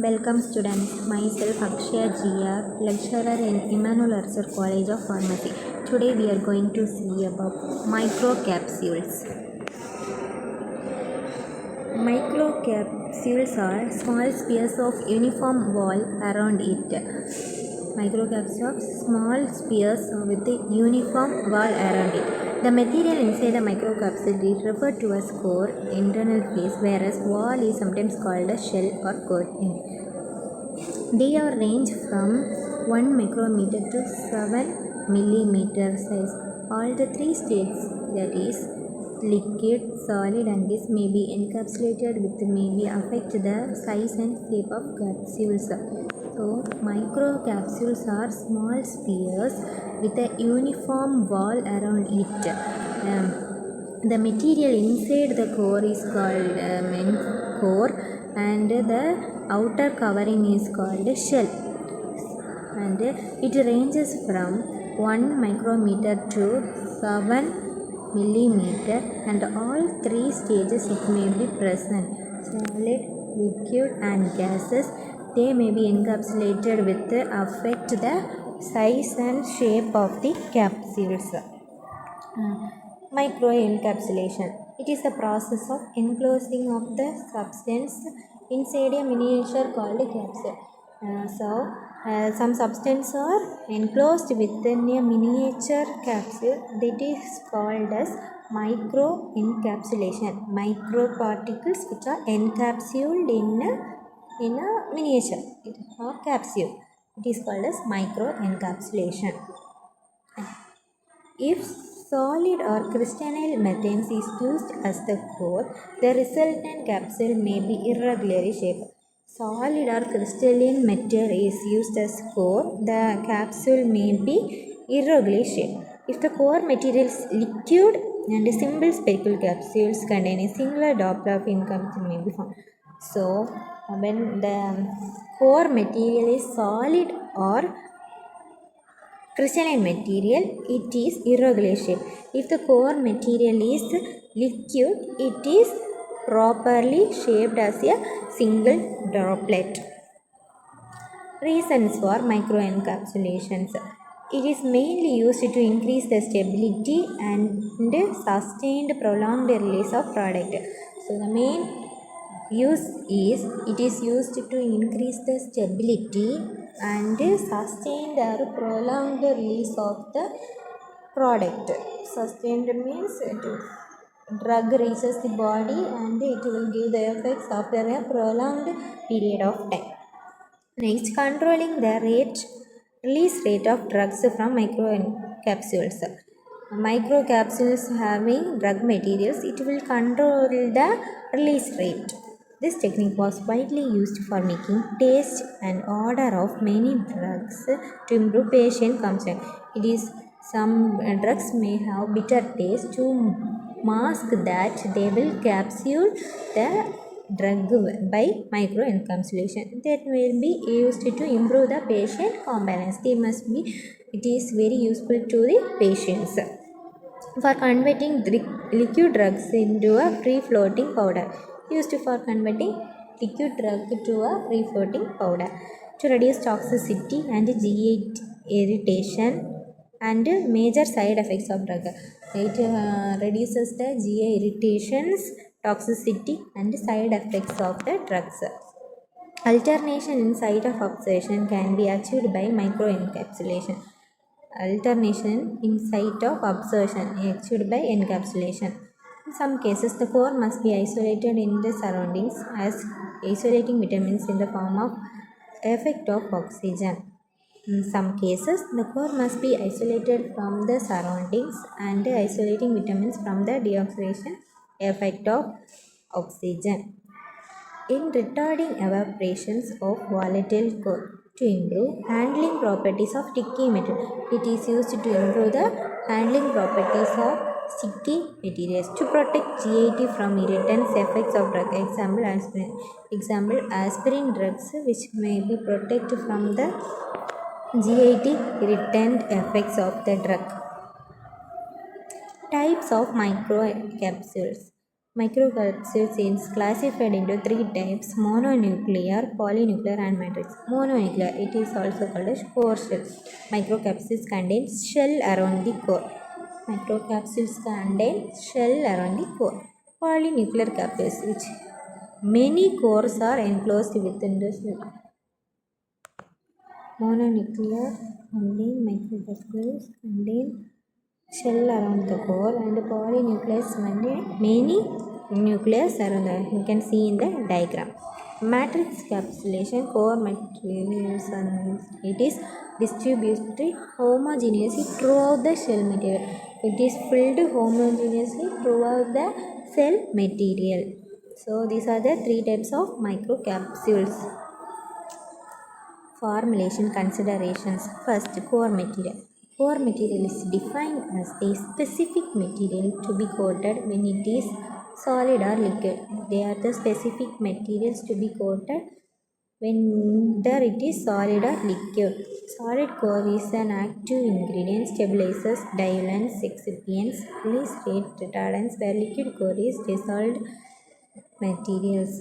Welcome students, myself Adshaya, lecturer in Emmanuel Archer College of Pharmacy. Today we are going to see about microcapsules. Microcapsules are small spheres of uniform wall around it. Microcapsules, small spheres with a uniform wall around it. The material inside the microcapsule is referred to as core, internal phase, whereas wall is sometimes called a shell or core. They are range from 1 micrometer to 7 millimeter size. All the three states, that is liquid, solid and gas, may be encapsulated with may be affect the size and shape of capsules. So microcapsules are small spheres with a uniform wall around it. The material inside the core is called main core and the outer covering is called shell, and it ranges from 1 micrometer to 7 millimeter, and all three stages it may be present: solid, liquid and gases. They may be encapsulated with affect the size and shape of the capsules. Microencapsulation. It is the process of enclosing of the substance inside a miniature called a capsule. Some substances are enclosed within a miniature capsule that is called as microencapsulation. Microparticles which are encapsulated in a miniature or capsule. It is called as microencapsulation. If solid or crystalline material is used as the core, the resultant capsule may be irregularly shaped. Solid or crystalline material is used as core, the capsule may be irregularly shaped. If the core material is liquid and simple spherical capsules contain a singular droplet of incapsule may be found. So, when the core material is solid or crystalline material, it is irregular shape. If the core material is liquid, it is properly shaped as a single droplet. Reasons for microencapsulations. It is mainly used to increase the stability and sustained prolonged release of product. So the main use is it is used to increase the stability and sustained or prolonged release of the product. Sustained means drug reaches the body and it will give the effects after a prolonged period of time. Next, controlling the release rate of drugs from microcapsules. Microcapsules having drug materials, it will control the release rate. This technique was widely used for making taste and odor of many drugs to improve patient comfort. It is some drugs may have bitter taste. To mask that, they will capsule the drug by microencapsulation. That will be used to improve the patient compliance. It is very useful to the patients for converting liquid drugs into a free floating powder. Used for converting liquid drug to a free floating powder to reduce toxicity and GI irritation and major side effects of drug. It reduces the GI irritations, toxicity and side effects of the drugs. Alternation in site of absorption can be achieved by microencapsulation. Alternation in site of absorption achieved by encapsulation. In some cases, the core must be isolated in the surroundings as isolating vitamins in the form of effect of oxygen. In some cases, the core must be isolated from the surroundings and isolating vitamins from the deoxidation effect of oxygen. In retarding evaporations of volatile core to improve handling properties of sticky material. It is used to improve the handling properties of sticky materials. To protect GIT from irritants effects of drug. Example aspirin drugs which may be protected from the GIT irritant effects of the drug. Types of microcapsules. Microcapsules is classified into three types: mononuclear, polynuclear, and matrix. Mononuclear, it is also called as core shell. Microcapsules contain shell around the core. Microcapsules contain shell around the core. Polynuclear capsules, which many cores are enclosed within the shell. Mononuclear contain microcapsules contain shell around the core, and polynucleus contain many nucleus around the. You can see in the diagram. Matrix capsulation core materials, and it is distributed homogeneously throughout the shell material. It is filled homogeneously throughout the cell material. So these are the three types of microcapsules. Formulation considerations. First, core material. Core material is defined as a specific material to be coated when it is solid or liquid. They are the specific materials to be coated whether it is solid or liquid. Solid core is an active ingredient, stabilizers, diluents, excipients, release rate retardants, where liquid core is dissolved materials.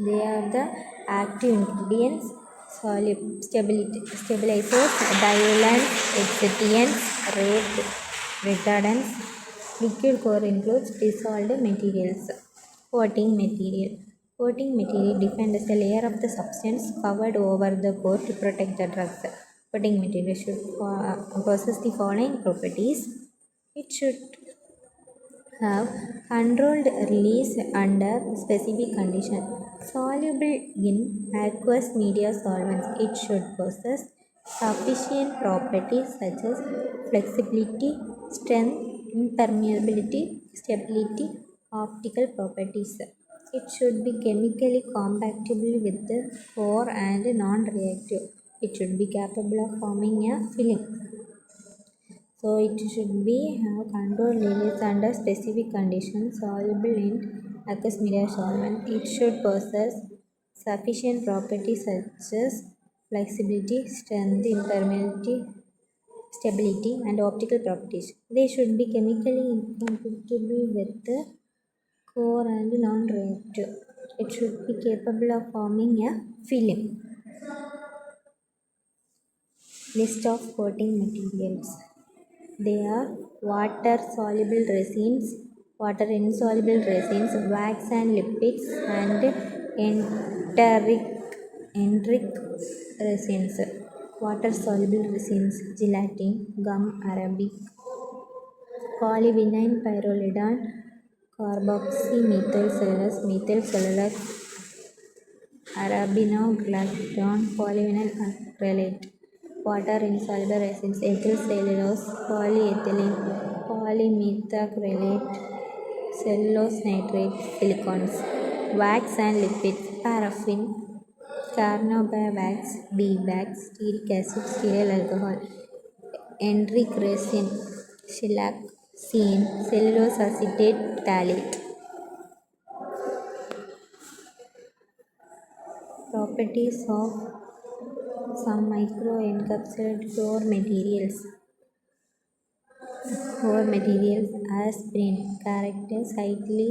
They are the active ingredients, solid stabilizers, diluents, excipients, rate retardants. Liquid core includes dissolved materials. Coating material. Coating material defined as a layer of the substance covered over the core to protect the drugs. Coating material should possess the following properties. It should have controlled release under specific conditions. Soluble in aqueous media solvents, it should possess sufficient properties such as flexibility, strength, impermeability, stability, optical properties. It should be chemically compatible with the core and non-reactive. It should be capable of forming a film. So it should be have controlled release under specific conditions, soluble in aqueous media solvent. It should possess sufficient properties such as flexibility, strength, impermeability, stability, and optical properties. They should be chemically incompatible with the core and non-reactive. It should be capable of forming a film. List of coating materials. They are water-soluble resins, water-insoluble resins, wax and lipids, and enteric resins. Water-soluble resins: gelatin, gum arabic, polyvinyl pyrrolidone, carboxymethyl cellulose, methyl cellulose, arabinoglycan, polyvinyl acrylate. Water-insoluble resins: ethyl cellulose, polyethylene, polymethacrylate, cellulose nitrate, silicones. Wax and lipids: paraffin, carnauba wax, beeswax, stearic acid, stearyl alcohol. Enteric resin: shellac, seen, cellulose acetate, phthalate. Properties of some microencapsulated core materials. Core materials: aspirin, character slightly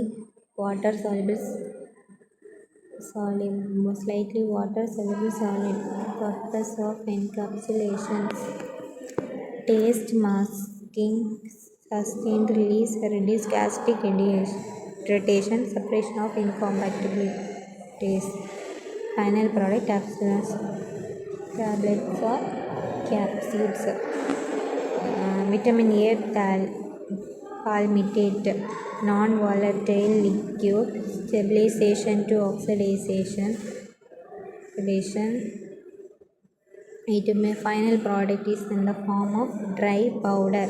water soluble slightly water soluble solid. Purpose of encapsulations: taste masking, sustained release, reduced gastric irritation, suppression of incompatible taste. Final product: capsules, tablets or capsules. Vitamin A palmitate, non-volatile liquid, stabilization to oxidation. Final product is in the form of dry powder,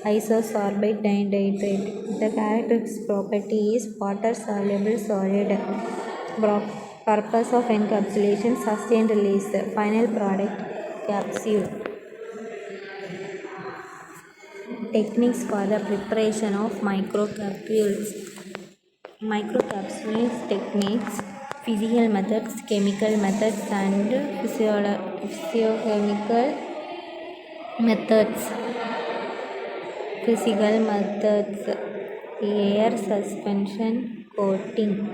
isosorbate dihydrate. The characteristic property is water soluble solid. Purpose of encapsulation: sustained release. Final product: capsule. Techniques for the preparation of microcapsules. Microcapsulation techniques: physical methods, chemical methods, and physiochemical methods. Physical methods: air suspension coating.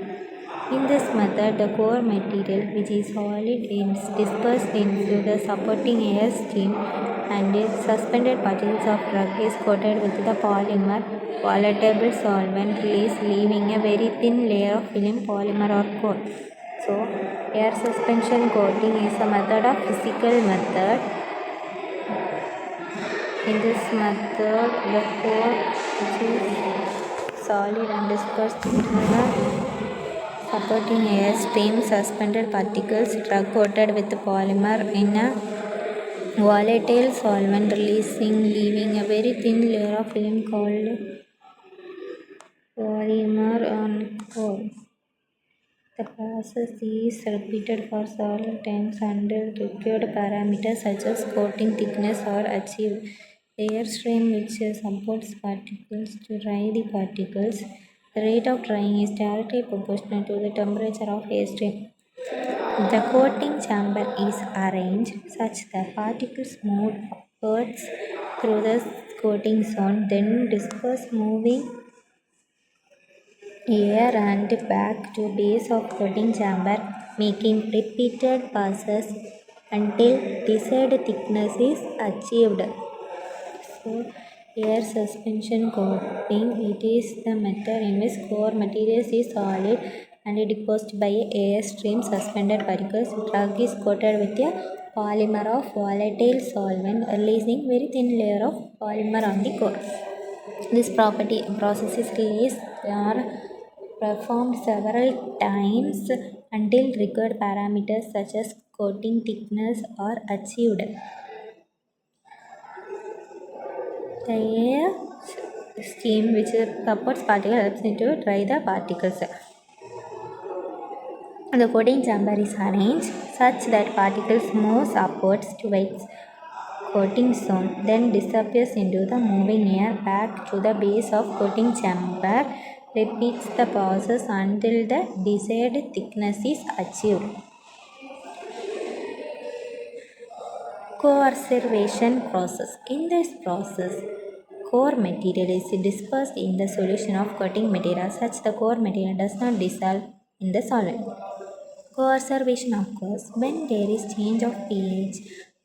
In this method, the core material, which is solid, is dispersed into the supporting air stream and the suspended particles of drug is coated with the polymer volatile solvent release, leaving a very thin layer of film polymer or core. So, air suspension coating is a method of physical method. In this method, the core, which is solid and dispersed into the supporting air stream, suspended particles, drug coated with polymer in a volatile solvent releasing, leaving a very thin layer of film called polymer on core. The process is repeated for several times until required parameters such as coating thickness are achieved. The airstream which supports particles to dry the particles. The rate of drying is directly proportional to the temperature of airstream. The coating chamber is arranged such that particles move upwards through the coating zone, then disperse moving air and back to base of coating chamber, making repeated passes until desired thickness is achieved. So, air suspension coating, it is the method in which core materials is solid and deposed by air stream suspended particles. Drug is coated with a polymer of volatile solvent, releasing very thin layer of polymer on the core. This process release are performed several times until required parameters such as coating thickness are achieved. The air stream which supports particles helps to dry the particles. The coating chamber is arranged such that particles move upwards towards coating zone, then disappears into the moving air back to the base of coating chamber, repeats the process until the desired thickness is achieved. Conservation process. In this process, core material is dispersed in the solution of coating material such the core material does not dissolve in the solvent. Conservation occurs when there is change of pH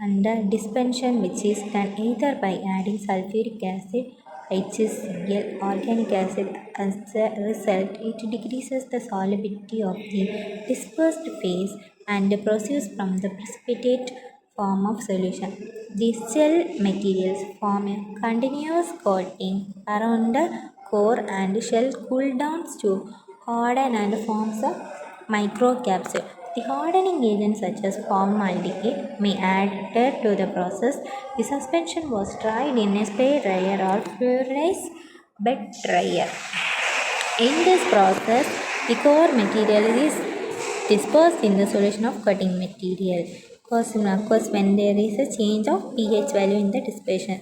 under dispersion, which is done either by adding sulfuric acid, HCl, organic acid. As a result, it decreases the solubility of the dispersed phase and proceeds from the precipitate form of solution. These gel materials form a continuous coating around the core and shell cool downs to harden and forms a microcapsule. The hardening agents such as formaldehyde may add to the process. The suspension was dried in a spray dryer or fluidized bed dryer. In this process, the core material is dispersed in the solution of coating material. Of course, when there is a change of pH value in the dispersion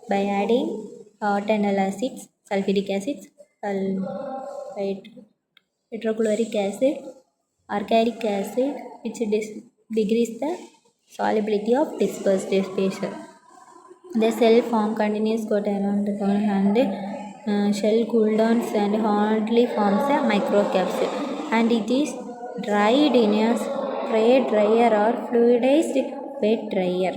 by adding ternal acids, sulfuric acids, hydrochloric acid, organic acid, which decrease the solubility of dispersed dispersion. The cell form continues coat around the core and shell cool downs and hardly forms a microcapsule, and it is dried in a spray dryer or fluidized bed dryer.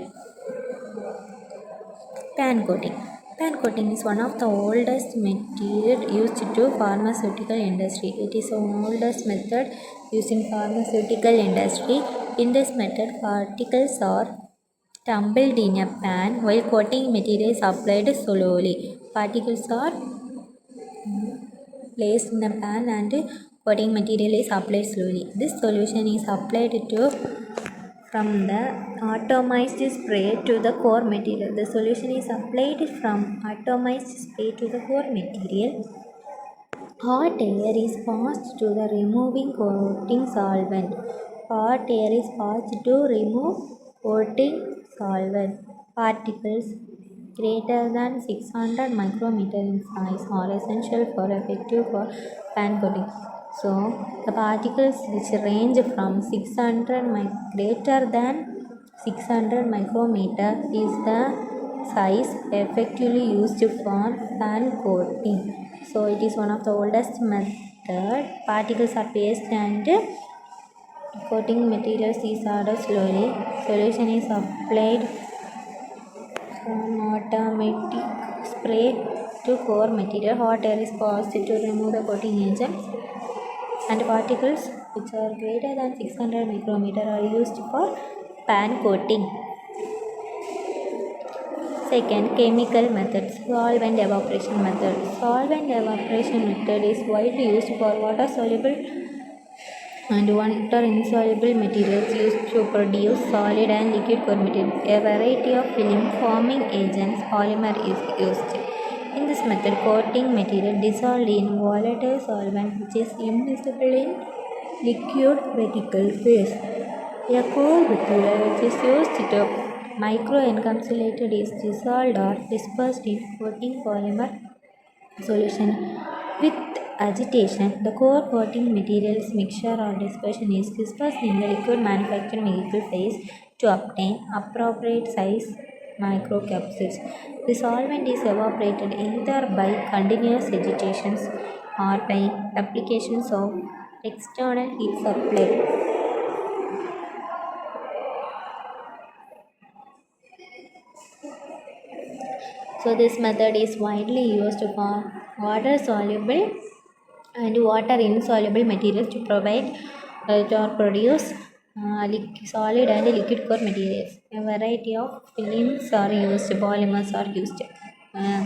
Pan coating. Pan coating is one of the oldest method used to pharmaceutical industry. It is the oldest method used in pharmaceutical industry. In this method, particles are tumbled in a pan while coating material is applied slowly. Particles are placed in a pan and coating material is applied slowly. This solution is applied to from the atomized spray to the core material. The solution is applied from atomized spray to the core material. Hot air is passed to the removing coating solvent. Hot air is passed to remove coating solvent. Particles greater than 600 micrometer in size are essential for effective for pan coating. So, the particles which range from 600 greater than 600 micrometer is the size effectively used for pan coating. So it is one of the oldest method. Particles are placed and coating materials is added slowly. Solution is applied from automatic spray to core material. Hot air is passed to remove the coating agents, and particles which are greater than 600 micrometer are used for pan coating. Second, chemical methods. Solvent evaporation method. Solvent evaporation method is widely used for water soluble and water insoluble materials used to produce solid and liquid core material. A variety of film forming agents, polymer is used. In this method, coating material dissolved in volatile solvent which is immiscible in liquid vertical phase. A core material which is used to microencapsulated is dissolved or dispersed in coating polymer solution with agitation. The core coating materials mixture or dispersion is dispersed in the liquid manufacturing vehicle phase to obtain appropriate size microcapsules. The solvent is evaporated either by continuous agitations or by applications of external heat supply. So this method is widely used for water soluble and water insoluble materials to provide or produce solid and liquid core materials. A variety of films are used, polymers are used. Uh,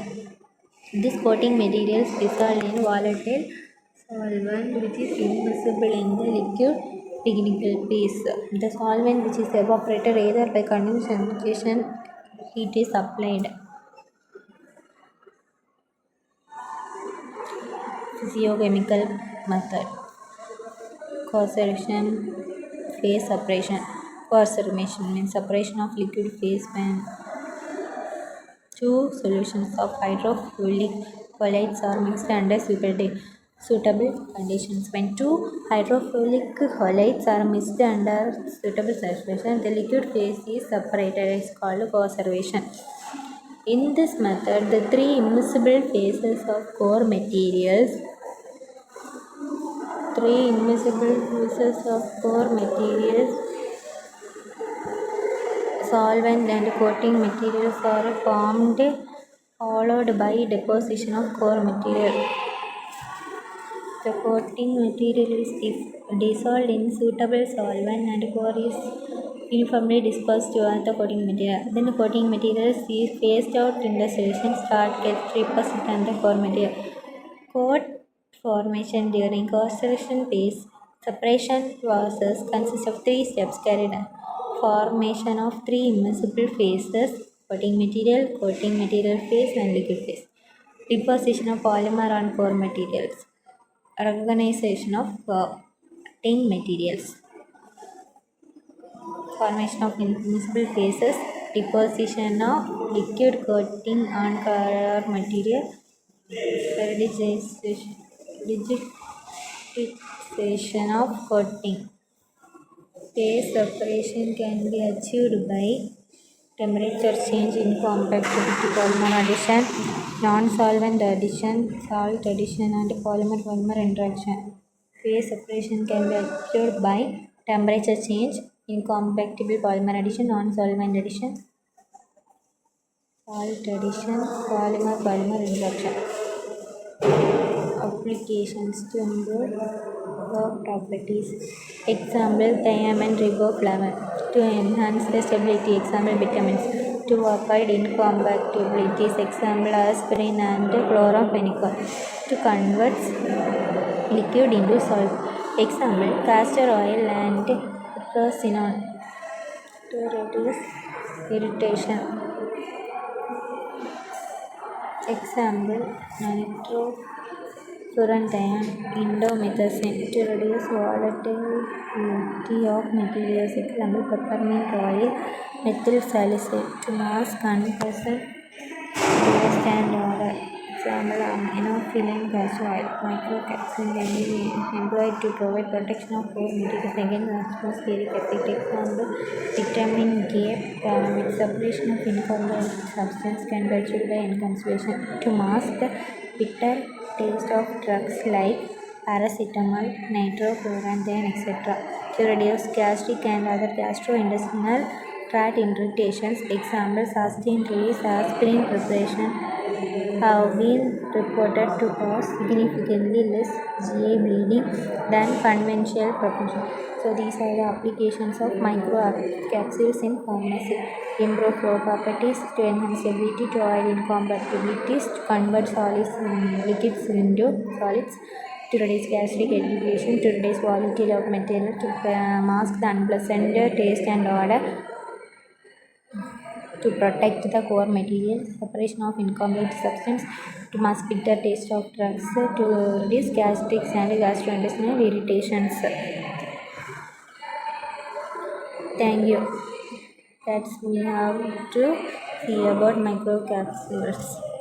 this coating materials dissolved in volatile solvent which is immiscible in the liquid technical phase. The solvent which is evaporated either by condensation heat is applied. Physiochemical method. Coagulation phase separation. Coagulation means separation of liquid phase when two solutions of hydrofluoric halides are mixed under suitable conditions. When two hydrofluoric halides are mixed under suitable situation, the liquid phase is separated. It is called coagulation. In this method, the three immiscible phases of core materials solvent and coating materials are formed, followed by deposition of core material. The coating material is dissolved in suitable solvent and core is uniformly dispersed to the coating material. Then the coating material is phased out in the solution, start get deposited on the core material. Coat formation during coagulation phase. Separation process consists of three steps carried out. Formation of three immiscible phases: coating material phase, and liquid phase. Deposition of polymer on core materials. Organization of coating materials. Formation of immiscible phases. Deposition of liquid coating on core material. Rigidization of coating. Phase separation can be achieved by temperature change, incompatibility, polymer addition, non-solvent addition, salt addition, and polymer-polymer interaction. Phase separation can be achieved by temperature change, incompatible polymer addition, non-solvent addition, salt addition, polymer-polymer interaction. Applications to improve work properties. Example, thiam and riboflavin to enhance the stability. Example, vitamins to avoid incompatibilities. Example, aspirin and chloramphenicol to convert liquid into solid. Example, castor oil and piperosinon to reduce irritation. Example, nitrofurantoin, indomethacin to reduce volatility of materials. Example, peppermint oil, methyl salicylate to mask unpleasant taste and odor. Example, aminophylline castor oil. Microcapsule can be employed to provide protection of core materials against atmospheric effect. Example, vitamin K with separation of incompatible substance can be achieved by encapsulation to mask the bitter taste of drugs like paracetamol, nitrochloranthiane, etc. to reduce gastric and other gastrointestinal tract irritations. Examples: sustained release aspirin preparation have been reported to cause significantly less GI bleeding than conventional preparation. So these are the applications of microcapsules in pharmacy. Improve flow properties to enhance ability to avoid incompatibilities, to convert solids liquids into solids, to reduce gastric irritation, to reduce volatility of material, to mask the unpleasant taste and odor, to protect the core material, separation of incomplete substance, to mask bitter taste of drugs, to reduce gastric and gastrointestinal irritations. Thank you. That's we have to see about microcapsules.